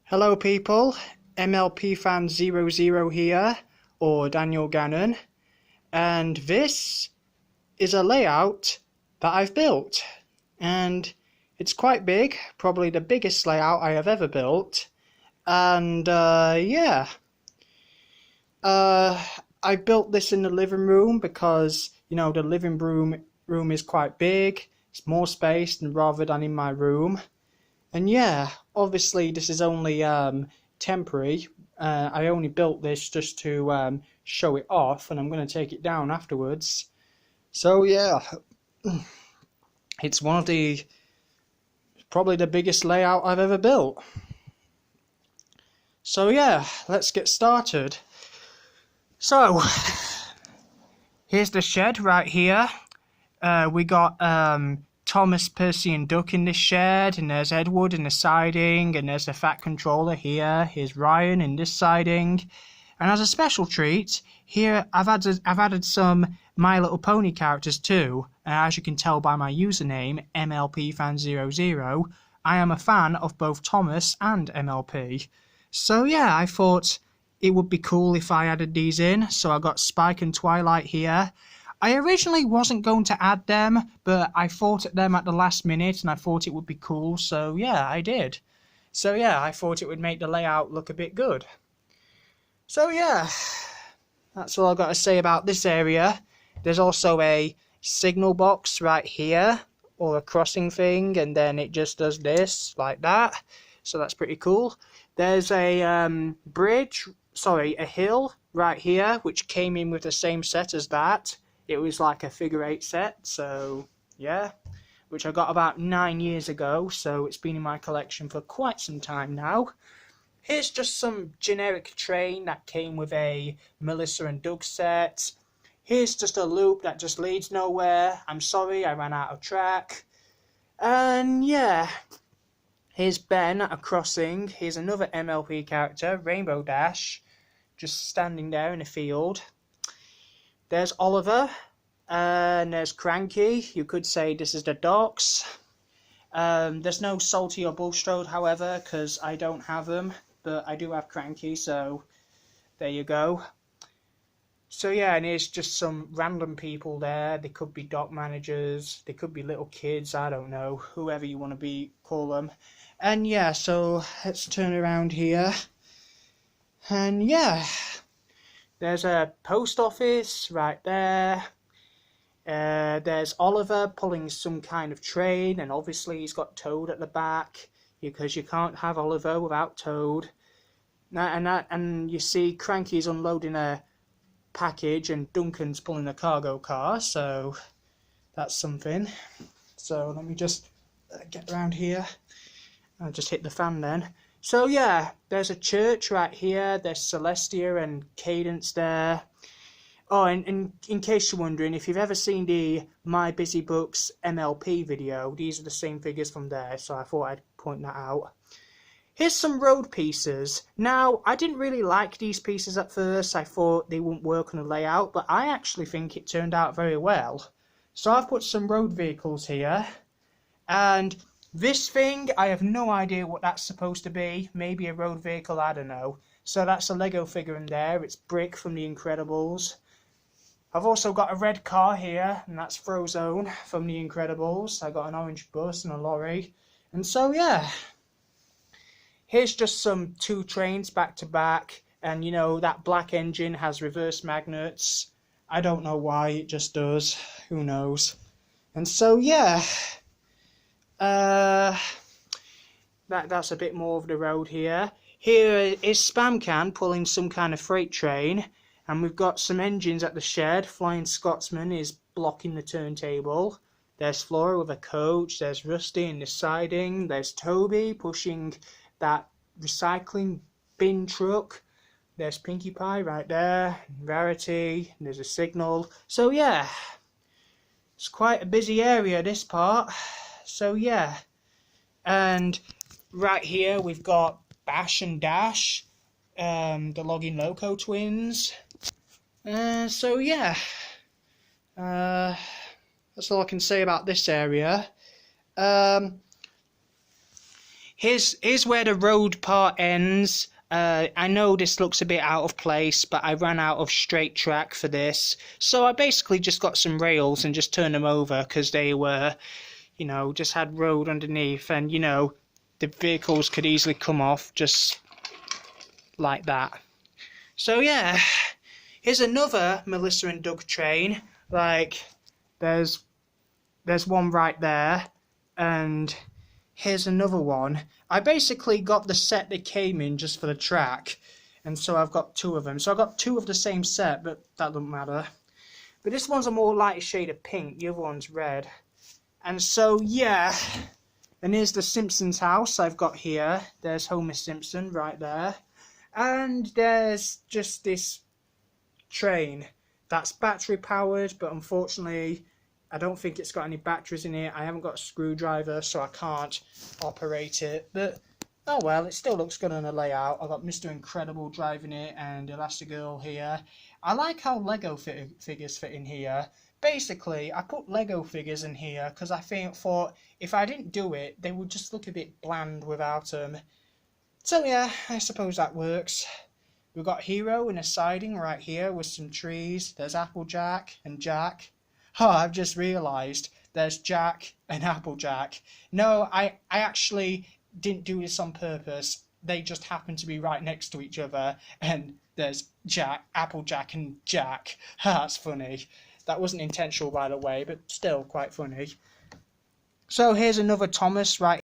Hello people, MLP fan 00 here, or Daniel Gannon, and this is a layout that I've built, and it's quite big, probably the biggest layout I have ever built, and I built this in the living room because, the living room is quite big, it's more space than rather than in my room. And yeah, obviously this is only temporary. I only built this just to show it off, and I'm going to take it down afterwards. So yeah, it's probably the biggest layout I've ever built. So yeah, let's get started. So, here's the shed right here. We got Thomas, Percy and Duck in this shed, and there's Edward in the siding, and there's the Fat Controller here. Here's Ryan in this siding, and as a special treat, here I've added some My Little Pony characters too. And as you can tell by my username MLPFan00, I am a fan of both Thomas and MLP. So yeah, I thought it would be cool if I added these in. So I got Spike and Twilight here. I originally wasn't going to add them, but I thought at them at the last minute and I thought it would be cool, so yeah, I did. So yeah, I thought it would make the layout look a bit good. So yeah, that's all I've got to say about this area. There's also a signal box right here, or a crossing thing, and then it just does this, like that. So that's pretty cool. There's a a hill right here, which came in with the same set as that. It was like a figure 8 set, so yeah, which I got about 9 years ago, so it's been in my collection for quite some time now. Here's just some generic train that came with a Melissa and Doug set. Here's just a loop that just leads nowhere. I'm sorry, I ran out of track. And yeah, here's Ben at a crossing. Here's another MLP character, Rainbow Dash, just standing there in a field. There's Oliver, and there's Cranky. You could say this is the docks. There's no Salty or Bulstrode, however, because I don't have them, but I do have Cranky, so there you go. So yeah, and here's just some random people there. They could be dock managers, they could be little kids, I don't know, whoever you want to call them. And yeah, so let's turn around here. And yeah, there's a post office right there. There's Oliver pulling some kind of train, and obviously he's got Toad at the back, because you can't have Oliver without Toad. And you see Cranky's unloading a package, and Duncan's pulling a cargo car, so that's something. So let me just get around here. I'll just hit the fan then. So yeah, there's a church right here, there's Celestia and Cadence there. Oh, and in case you're wondering, if you've ever seen the My Busy Books MLP video, these are the same figures from there, so I thought I'd point that out. Here's some road pieces. Now, I didn't really like these pieces at first, I thought they wouldn't work on the layout, but I actually think it turned out very well. So I've put some road vehicles here, and this thing, I have no idea what that's supposed to be. Maybe a road vehicle, I don't know. So that's a Lego figure in there. It's Brick from The Incredibles. I've also got a red car here, and that's Frozone from The Incredibles. I got an orange bus and a lorry. And so, yeah. Here's just some 2 trains back to back. And, that black engine has reverse magnets. I don't know why, it just does. Who knows? And so, yeah. That's a bit more of the road here. Here is Spamcan pulling some kind of freight train, and we've got some engines at the shed. Flying Scotsman is blocking the turntable. There's Flora with a coach. There's Rusty in the siding. There's Toby pushing that recycling bin truck. There's Pinkie Pie right there. Rarity. There's a signal. So yeah, it's quite a busy area, this part. So yeah, and right here we've got Bash and Dash, the Logging Loco twins. So yeah, that's all I can say about this area. here's where the road part ends. I know this looks a bit out of place, but I ran out of straight track for this. So I basically just got some rails and just turned them over because they were, you know, just had road underneath, and, you know, the vehicles could easily come off just like that. So yeah, here's another Melissa and Doug train. Like, there's one right there, and here's another one. I basically got the set they came in just for the track, and so I've got two of them. So I got two of the same set, but that doesn't matter. But this one's a more lighter shade of pink, the other one's red. And so, yeah, and here's the Simpsons house I've got here. There's Homer Simpson right there. And there's just this train that's battery powered, but unfortunately I don't think it's got any batteries in it. I haven't got a screwdriver, so I can't operate it. But oh well, it still looks good on the layout. I've got Mr. Incredible driving it and Elastigirl here. I like how Lego figures fit in here. Basically, I put Lego figures in here because I thought if I didn't do it, they would just look a bit bland without them. So yeah, I suppose that works. We've got Hero in a siding right here with some trees. There's Applejack and Jack. Oh, I've just realised there's Jack and Applejack. No, I actually didn't do this on purpose. They just happen to be right next to each other, and there's Applejack and Jack. That's funny. That wasn't intentional, by the way, but still quite funny. So here's another Thomas right